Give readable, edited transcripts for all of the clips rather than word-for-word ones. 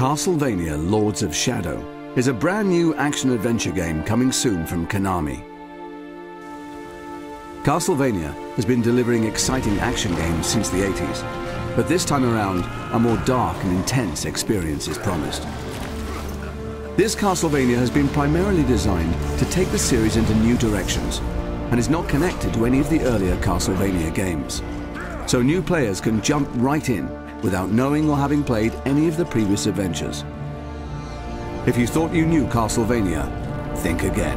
Castlevania Lords of Shadow is a brand new action-adventure game coming soon from Konami. Castlevania has been delivering exciting action games since the 80s, but this time around, a more dark and intense experience is promised. This Castlevania has been primarily designed to take the series into new directions and is not connected to any of the earlier Castlevania games. So new players can jump right in without knowing or having played any of the previous adventures. If you thought you knew Castlevania, think again.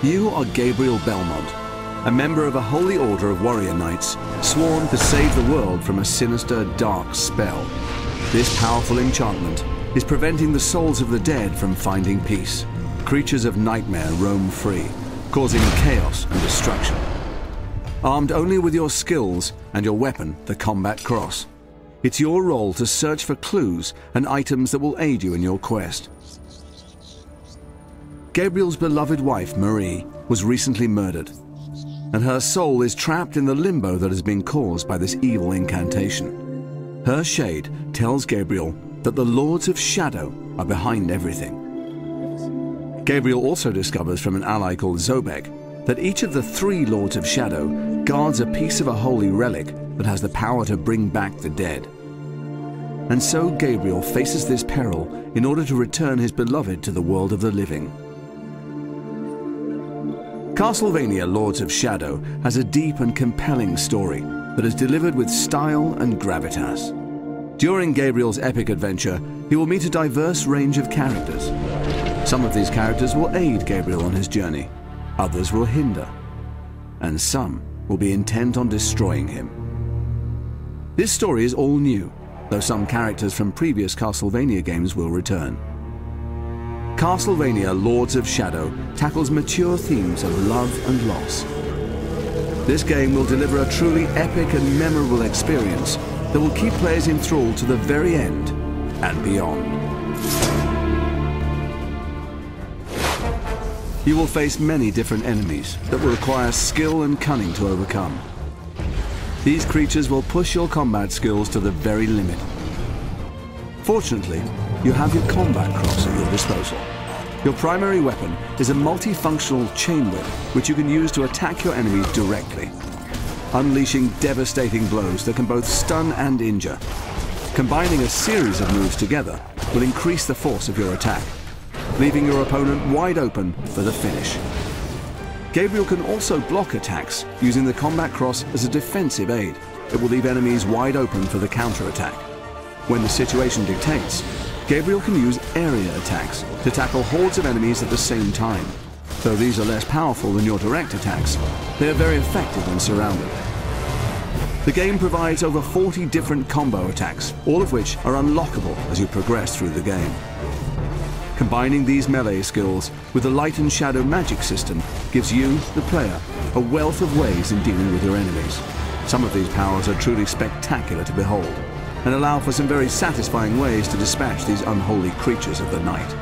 You are Gabriel Belmont, a member of a holy order of warrior knights sworn to save the world from a sinister, dark spell. This powerful enchantment is preventing the souls of the dead from finding peace. Creatures of nightmare roam free, causing chaos and destruction. Armed only with your skills and your weapon, the combat cross, it's your role to search for clues and items that will aid you in your quest. Gabriel's beloved wife, Marie, was recently murdered, and her soul is trapped in the limbo that has been caused by this evil incantation. Her shade tells Gabriel that the Lords of Shadow are behind everything. Gabriel also discovers from an ally called Zobek that each of the 3 Lords of Shadow guards a piece of a holy relic that has the power to bring back the dead. And so Gabriel faces this peril in order to return his beloved to the world of the living. Castlevania Lords of Shadow has a deep and compelling story that is delivered with style and gravitas. During Gabriel's epic adventure, he will meet a diverse range of characters. Some of these characters will aid Gabriel on his journey, others will hinder, and some will be intent on destroying him. This story is all new, though some characters from previous Castlevania games will return. Castlevania Lords of Shadow tackles mature themes of love and loss. This game will deliver a truly epic and memorable experience that will keep players enthralled to the very end and beyond. You will face many different enemies that will require skill and cunning to overcome. These creatures will push your combat skills to the very limit. Fortunately, you have your combat cross at your disposal. Your primary weapon is a multifunctional chain whip which you can use to attack your enemies directly, unleashing devastating blows that can both stun and injure. Combining a series of moves together will increase the force of your attack, leaving your opponent wide open for the finish. Gabriel can also block attacks using the combat cross as a defensive aid. It will leave enemies wide open for the counter-attack. When the situation dictates, Gabriel can use area attacks to tackle hordes of enemies at the same time. Though these are less powerful than your direct attacks, they are very effective when surrounded. The game provides over 40 different combo attacks, all of which are unlockable as you progress through the game. Combining these melee skills with the light and shadow magic system gives you, the player, a wealth of ways in dealing with your enemies. Some of these powers are truly spectacular to behold, and allow for some very satisfying ways to dispatch these unholy creatures of the night.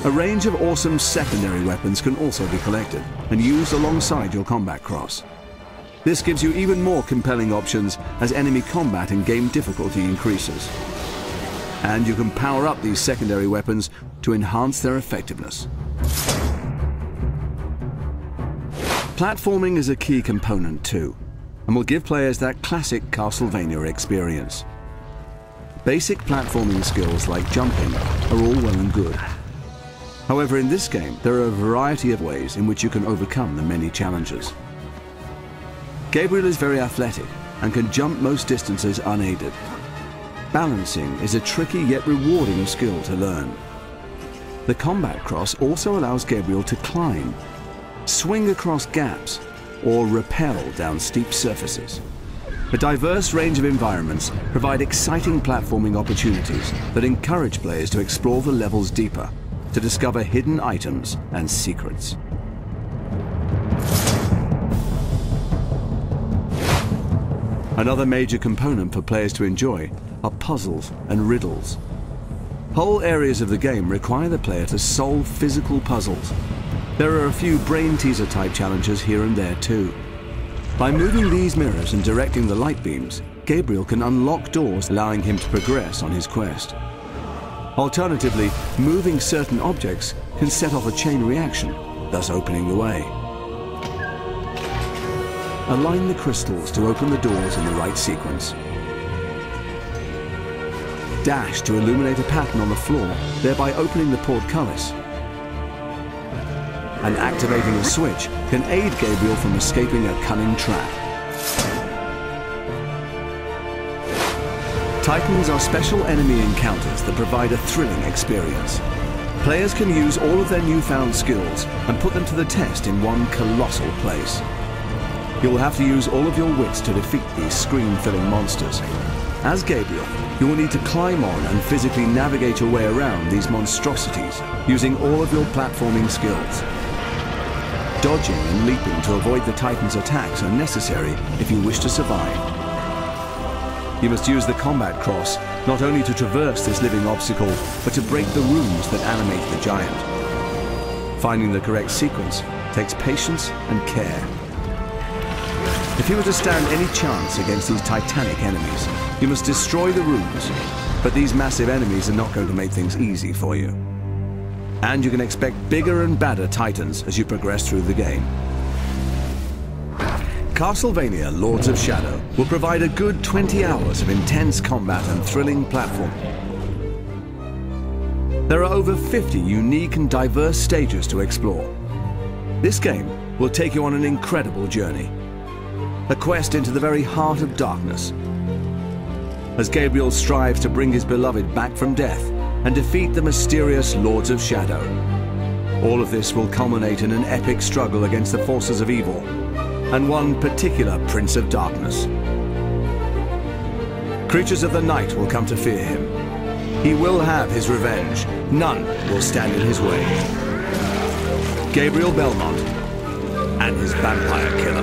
A range of awesome secondary weapons can also be collected and used alongside your combat cross. This gives you even more compelling options as enemy combat and game difficulty increases. And you can power up these secondary weapons to enhance their effectiveness. Platforming is a key component too, and will give players that classic Castlevania experience. Basic platforming skills like jumping are all well and good. However, in this game, there are a variety of ways in which you can overcome the many challenges. Gabriel is very athletic and can jump most distances unaided. Balancing is a tricky yet rewarding skill to learn. The combat cross also allows Gabriel to climb, swing across gaps, or rappel down steep surfaces. A diverse range of environments provide exciting platforming opportunities that encourage players to explore the levels deeper, to discover hidden items and secrets. Another major component for players to enjoy are puzzles and riddles. Whole areas of the game require the player to solve physical puzzles. There are a few brain teaser type challenges here and there too. By moving these mirrors and directing the light beams, Gabriel can unlock doors allowing him to progress on his quest. Alternatively, moving certain objects can set off a chain reaction, thus opening the way. Align the crystals to open the doors in the right sequence. Dash to illuminate a pattern on the floor, thereby opening the portcullis. And activating a switch can aid Gabriel from escaping a cunning trap. Titans are special enemy encounters that provide a thrilling experience. Players can use all of their newfound skills and put them to the test in one colossal place. You'll have to use all of your wits to defeat these screen-filling monsters. As Gabriel, you will need to climb on and physically navigate your way around these monstrosities using all of your platforming skills. Dodging and leaping to avoid the Titan's attacks are necessary if you wish to survive. You must use the combat cross not only to traverse this living obstacle, but to break the runes that animate the giant. Finding the correct sequence takes patience and care. If you were to stand any chance against these titanic enemies, you must destroy the runes, but these massive enemies are not going to make things easy for you. And you can expect bigger and badder Titans as you progress through the game. Castlevania Lords of Shadow will provide a good 20 hours of intense combat and thrilling platform. There are over 50 unique and diverse stages to explore. This game will take you on an incredible journey. A quest into the very heart of darkness. As Gabriel strives to bring his beloved back from death and defeat the mysterious Lords of Shadow. All of this will culminate in an epic struggle against the forces of evil, and one particular Prince of Darkness. Creatures of the night will come to fear him. He will have his revenge. None will stand in his way. Gabriel Belmont and his vampire killer.